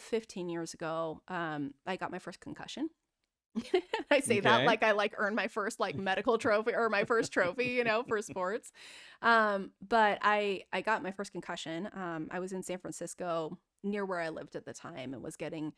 about 15 years ago, I got my first concussion. I say that Okay. like I like earned my first like medical trophy or my first trophy, for sports. But I got my first concussion. I was in San Francisco near where I lived at the time and was getting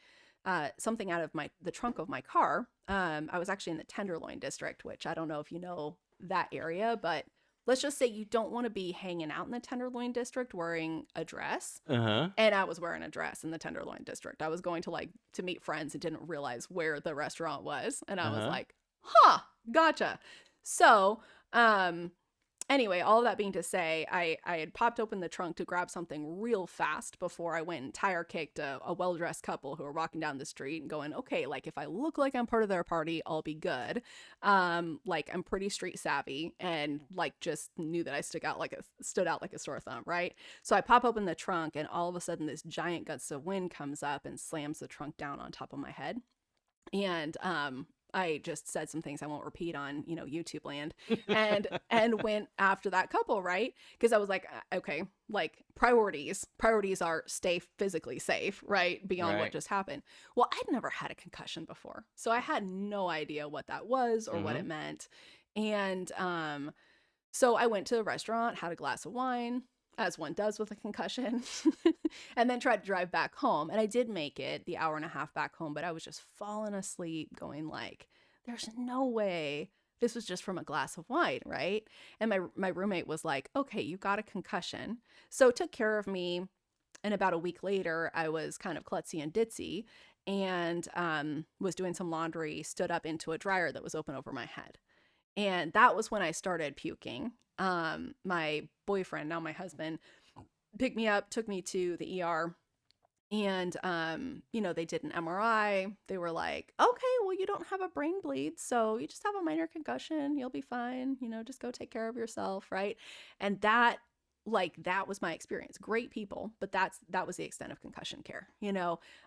something out of the trunk of my car. I was actually in the Tenderloin district, which I don't know if you know that area, but let's just say you don't want to be hanging out in the Tenderloin district wearing a dress. Uh-huh. And I was wearing a dress in the Tenderloin district. I was going to to meet friends and didn't realize where the restaurant was. And I was Uh-huh. like, huh, gotcha. So, anyway, all of that being to say, I had popped open the trunk to grab something real fast before I went and tire kicked a well-dressed couple who were walking down the street and going, okay, like if I look like I'm part of their party, I'll be good. Like I'm pretty street savvy and like just knew that I stood out like a sore thumb, right? So I pop open the trunk and all of a sudden this giant gust of wind comes up and slams the trunk down on top of my head. And I just said some things I won't repeat on, YouTube land, and went after that couple, right? Because I was like, okay, like priorities are stay physically safe, right? Beyond what Right. just happened. Well, I'd never had a concussion before, so I had no idea what that was or what Mm-hmm. it meant. And so I went to a restaurant, had a glass of wine, as one does with a concussion, and then tried to drive back home. And I did make it the hour and a half back home, but I was just falling asleep, going like, there's no way this was just from a glass of wine, right? And my roommate was like, okay, you got a concussion. So took care of me. And about a week later, I was kind of klutzy and ditzy and was doing some laundry, stood up into a dryer that was open over my head. And that was when I started puking. My boyfriend, now my husband, picked me up, took me to the ER, and they did an MRI. They were like, okay, well, you don't have a brain bleed, so you just have a minor concussion. You'll be fine. Just go take care of yourself, right? And that was my experience. Great people, but that was the extent of concussion care.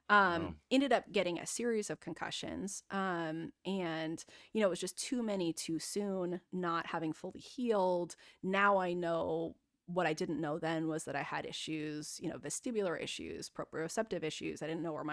Oh. Ended up getting a series of concussions, and it was just too many too soon, not having fully healed. Now I know what I didn't know then was that I had issues, vestibular issues, proprioceptive issues. I didn't know where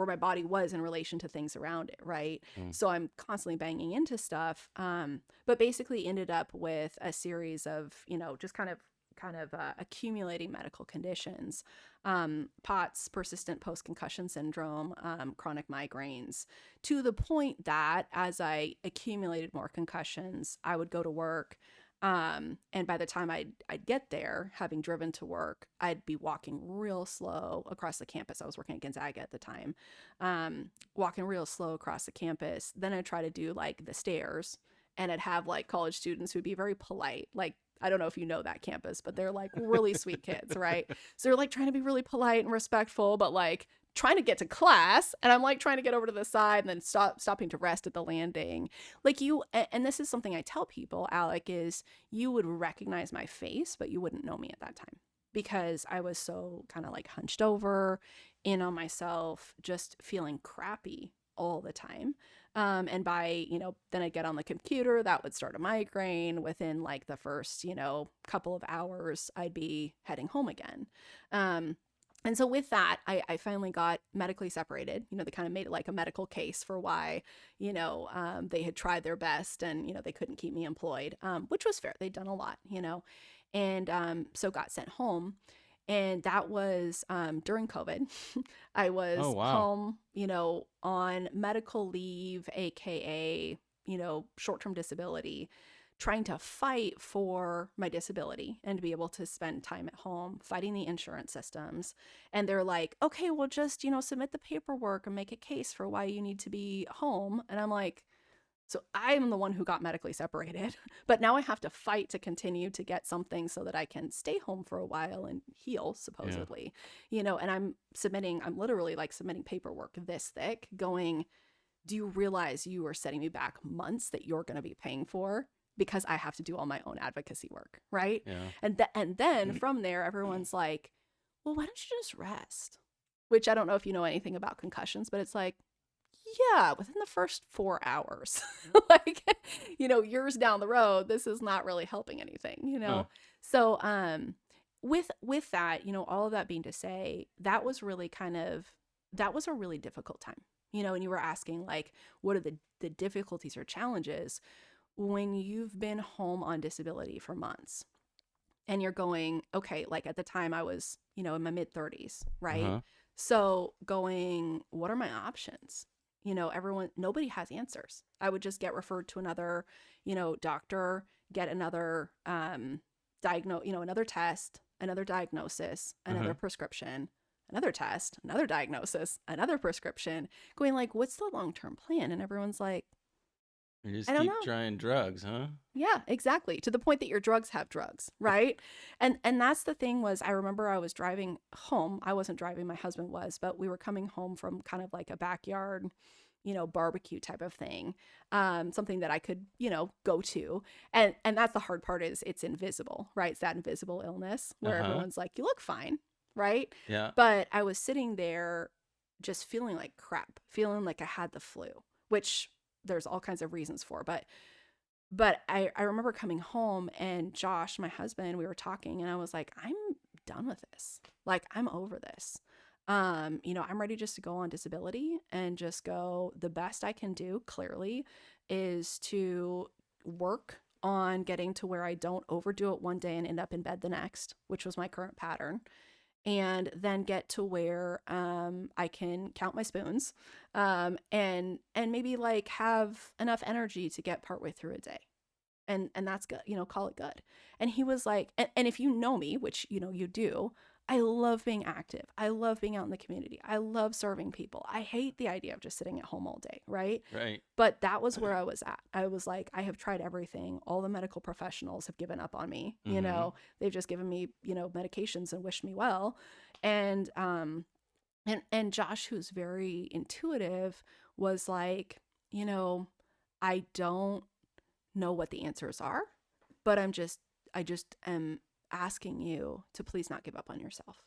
my body was in relation to things around it, right? Mm. So I'm constantly banging into stuff, but basically ended up with a series of, just kind of accumulating medical conditions, POTS, persistent post-concussion syndrome, chronic migraines, to the point that as I accumulated more concussions, I would go to work. And by the time I'd get there, having driven to work, I'd be walking real slow across the campus. I was working at Gonzaga at the time, walking real slow across the campus. Then I'd try to do like the stairs, and I'd have like college students who'd be very polite. Like, I don't know if you know that campus, but they're like really sweet kids, right? So they're like trying to be really polite and respectful, but like trying to get to class. And I'm like trying to get over to the side and then stopping to rest at the landing. Like and this is something I tell people, Alec, is you would recognize my face, but you wouldn't know me at that time because I was so kind of like hunched over, in on myself, just feeling crappy all the time. And by, then I'd get on the computer, that would start a migraine. Within like the first, couple of hours, I'd be heading home again. And so with that, I finally got medically separated. They kind of made it like a medical case for why, they had tried their best and, they couldn't keep me employed, which was fair. They'd done a lot, and so got sent home. And that was during COVID. I Oh, was wow. home, on medical leave, AKA, short-term disability, trying to fight for my disability and to be able to spend time at home fighting the insurance systems. And they're like, okay, well, just, submit the paperwork and make a case for why you need to be home. And I'm like, so I'm the one who got medically separated, but now I have to fight to continue to get something so that I can stay home for a while and heal, Yeah. supposedly, and I'm literally like submitting paperwork this thick going, do you realize you are setting me back months that you're going to be paying for because I have to do all my own advocacy work, right? Yeah. And then from there, everyone's like, well, why don't you just rest? Which I don't know if you know anything about concussions, but it's like, yeah, within the first 4 hours, like, years down the road, this is not really helping anything. Huh. So, with that, all of that being to say, that was really kind of that was a really difficult time, and you were asking like, what are the difficulties or challenges when you've been home on disability for months and you're going, okay, like at the time I was, in my mid 30s, right? Uh-huh. So going, what are my options? Nobody has answers. I would just get referred to another, doctor, get another another test, another diagnosis, Uh-huh. another prescription, another test, another diagnosis, another prescription, going like, what's the long-term plan? And everyone's like, You just I don't keep know. trying drugs, huh? Yeah, exactly. To the point that your drugs have drugs, right? And that's the thing was I remember I was driving home. I wasn't driving, my husband was, but we were coming home from kind of like a backyard, barbecue type of thing. Something that I could, go to. And that's the hard part is it's invisible, right? It's that invisible illness where Uh-huh. everyone's like, you look fine, right? Yeah. But I was sitting there just feeling like crap, feeling like I had the flu, which there's all kinds of reasons for, but I remember coming home and Josh, my husband, we were talking and I was like, I'm done with this. Like, I'm over this. I'm ready just to go on disability and just go. The best I can do clearly is to work on getting to where I don't overdo it one day and end up in bed the next, which was my current pattern. And then get to where I can count my spoons, and maybe like have enough energy to get partway through a day, and that's good, call it good. And he was like, and if you know me, which you do, I love being active, I love being out in the community, I love serving people, I hate the idea of just sitting at home all day, right? Right. But that was where I was at. I was like, I have tried everything, all the medical professionals have given up on me, Mm-hmm. they've just given me medications and wished me well. And Josh, who's very intuitive, was like, I don't know what the answers are, but I just am asking you to please not give up on yourself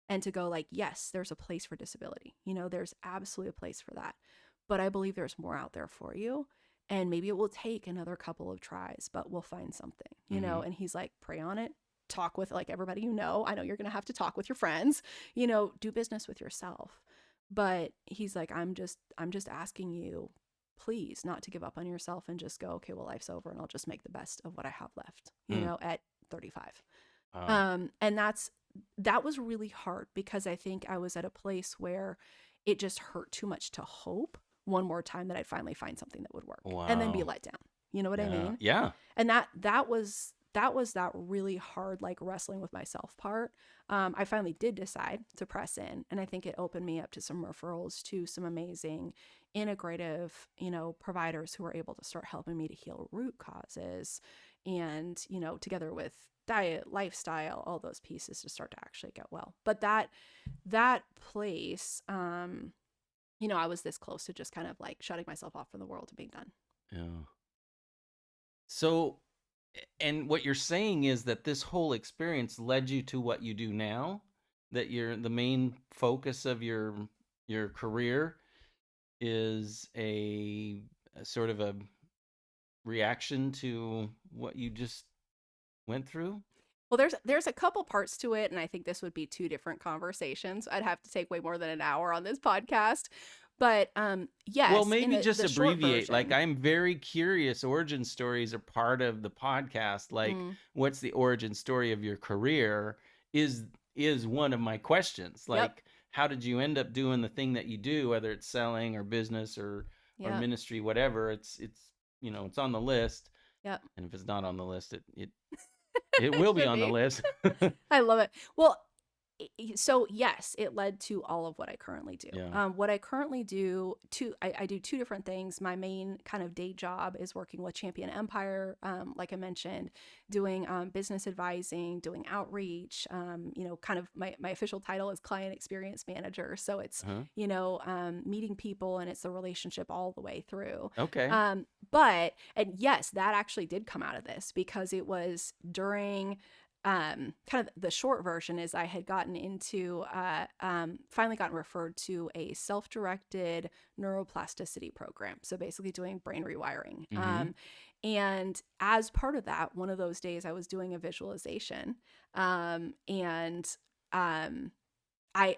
and to go like, yes, there's a place for disability. There's absolutely a place for that. But I believe there's more out there for you. And maybe it will take another couple of tries, but we'll find something, Mm-hmm. and he's like, pray on it, talk with like everybody, I know you're going to have to talk with your friends, do business with yourself. But he's like, I'm just asking you, please not to give up on yourself and just go, okay, well, life's over and I'll just make the best of what I have left, Mm. at 35. Wow. And that was really hard because I think I was at a place where it just hurt too much to hope one more time that I'd finally find something that would work and then be Wow. let down. You know what I Yeah. mean? Yeah. And that was that really hard, like wrestling with myself part. I finally did decide to press in, and I think it opened me up to some referrals to some amazing integrative, providers who were able to start helping me to heal root causes, and together with diet, lifestyle, all those pieces to start to actually get well. But that place, I was this close to just kind of like shutting myself off from the world and being done. Yeah. So, and what you're saying is that this whole experience led you to what you do now, that the main focus of your career is a sort of a reaction to what you just went through? Well, there's a couple parts to it, and I think this would be two different conversations. I'd have to take way more than an hour on this podcast. But Well, yes, in maybe just the short abbreviate. Like, version. I'm very curious. Origin stories are part of the podcast. Like, Mm, what's the origin story of your career is one of my questions. yep, Like, how did you end up doing the thing that you do, whether it's selling or business or yep, ministry, whatever? It's on the list. yep. And if it's not on the list, it will be Should on the be. list. I love it. Well, so yes, it led to all of what I currently do. Yeah. What I currently do, I do two different things. My main kind of day job is working with Champion Empire, like I mentioned, doing business advising, doing outreach. Kind of my official title is client experience manager. So it's Uh-huh. meeting people and it's the relationship all the way through. Okay. And yes, that actually did come out of this because it was during kind of the short version is I had gotten into, finally gotten referred to a self-directed neuroplasticity program. So basically doing brain rewiring. Mm-hmm. And as part of that, one of those days I was doing a visualization, and um,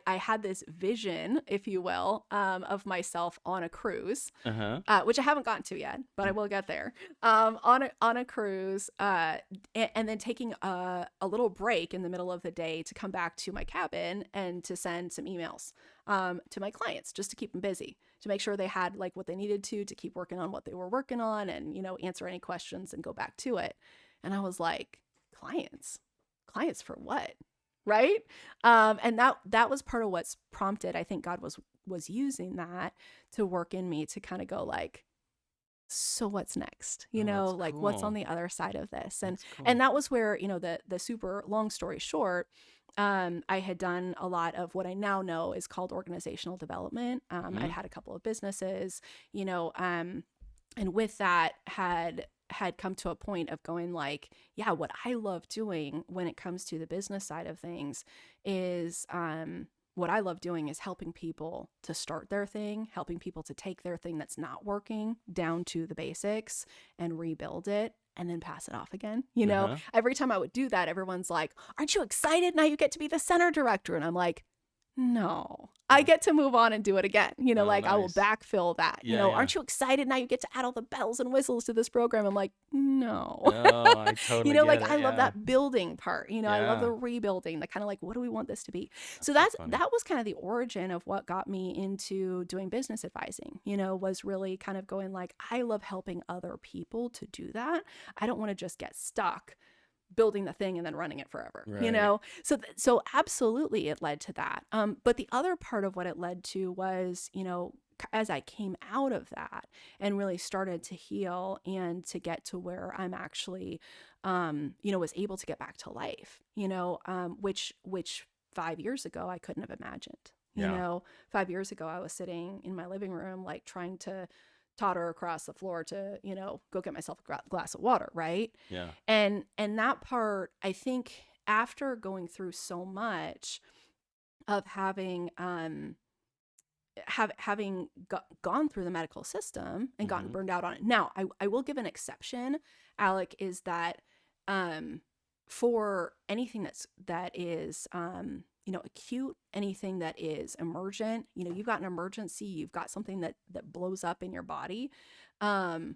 I had this vision, if you will, of myself on a cruise, Uh-huh. which I haven't gotten to yet, but I will get there. On a cruise, and then taking a little break in the middle of the day to come back to my cabin and to send some emails to my clients just to keep them busy, to make sure they had like what they needed to keep working on what they were working on, and answer any questions and go back to it. And I was like, clients for what? Right. And that was part of what's prompted. I think God was using that to work in me to kind of go like, so what's next? That's Like what's on cool. the other side of this? And That's cool. and that was where, the super long story short, I had done a lot of what I now know is called organizational development. I'd had a couple of businesses, and with that had come to a point of going like, yeah, what I love doing when it comes to the business side of things is what I love doing is helping people to start their thing, helping people to take their thing that's not working down to the basics and rebuild it and then pass it off again. Every time I would do that, everyone's like, aren't you excited? Now you get to be the center director. And I'm like, no, I get to move on and do it again. Oh, Like I will nice. backfill that. Yeah, yeah. Aren't you excited? Now you get to add all the bells and whistles to this program. I'm like, no. Oh, I totally Like get I it. love Yeah. that building part. I love Yeah. the rebuilding, the kind of like, what do we want this to be? So That's so funny. that was kind of the origin of what got me into doing business advising, was really kind of going like, I love helping other people to do that. I don't want to just get stuck building the thing and then running it forever, Right. so absolutely it led to that. But the other part of what it led to was, as I came out of that and really started to heal and to get to where I'm actually, was able to get back to life, which 5 years ago I couldn't have imagined. Yeah. 5 years ago I was sitting in my living room, like trying to totter across the floor to, go get myself a glass of water, right? Yeah. And that part, I think, after going through so much of having gone through the medical system and gotten burned out on it. Now, I will give an exception, Alec, is that for anything that is acute, anything that is emergent, you've got an emergency, you've got something that blows up in your body. The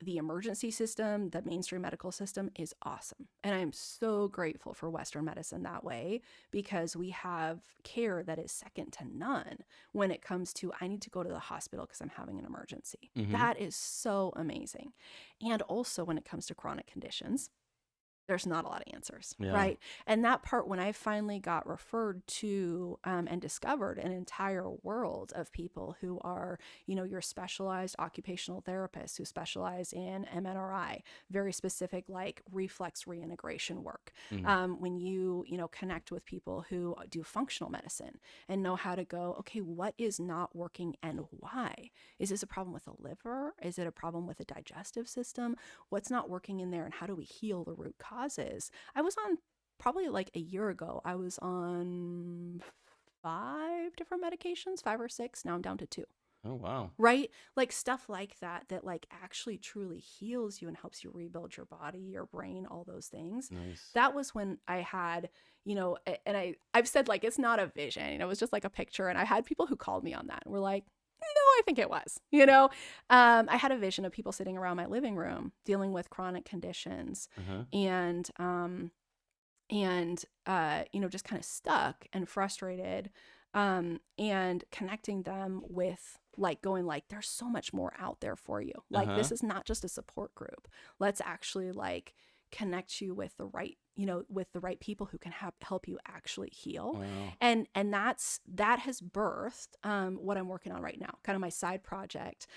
emergency system, the mainstream medical system is awesome. And I'm so grateful for Western medicine that way, because we have care that is second to none when it comes to, I need to go to the hospital because I'm having an emergency. That is so amazing. And also when it comes to chronic conditions, there's not a lot of answers, Yeah. right? And that part, when I finally got referred to and discovered an entire world of people who are, your specialized occupational therapists who specialize in MNRI, very specific like reflex reintegration work. When you connect with people who do functional medicine and know how to go, okay, what is not working and why? Is this a problem with the liver? Is it a problem with the digestive system? What's not working in there, and how do we heal the root causes? I was on, probably like a year ago, I was on 5 different medications, 5 or 6. Now I'm down to 2. Oh, wow. Right? Like stuff like that like actually truly heals you and helps you rebuild your body, your brain, all those things. Nice. That was when I had, and I've said like, it's not a vision, it was just like a picture. And I had people who called me on that and were like, no, I think it was, I had a vision of people sitting around my living room dealing with chronic conditions and just kind of stuck and frustrated, and connecting them with like going like, there's so much more out there for you. Like, this is not just a support group. Let's actually like connect you with the right, with the right people who can help you actually heal. Wow. And that has birthed what I'm working on right now. Kind of my side project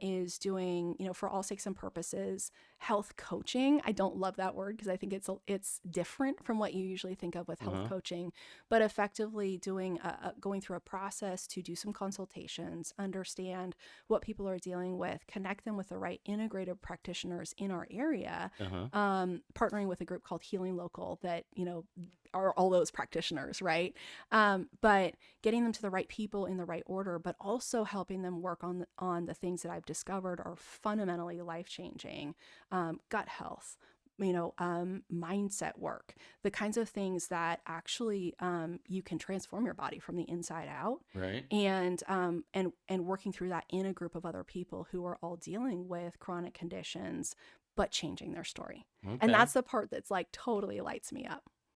is doing, for all sakes and purposes, health coaching. I don't love that word because I think it's different from what you usually think of with health coaching, but effectively doing going through a process to do some consultations, understand what people are dealing with, connect them with the right integrative practitioners in our area, partnering with a group called Healing Local that, are all those practitioners, right? But getting them to the right people in the right order, but also helping them work on the things that I've discovered are fundamentally life-changing. Gut health, mindset work, the kinds of things that actually you can transform your body from the inside out, Right. and working through that in a group of other people who are all dealing with chronic conditions but changing their story. And Okay. that's the part that's like totally lights me up.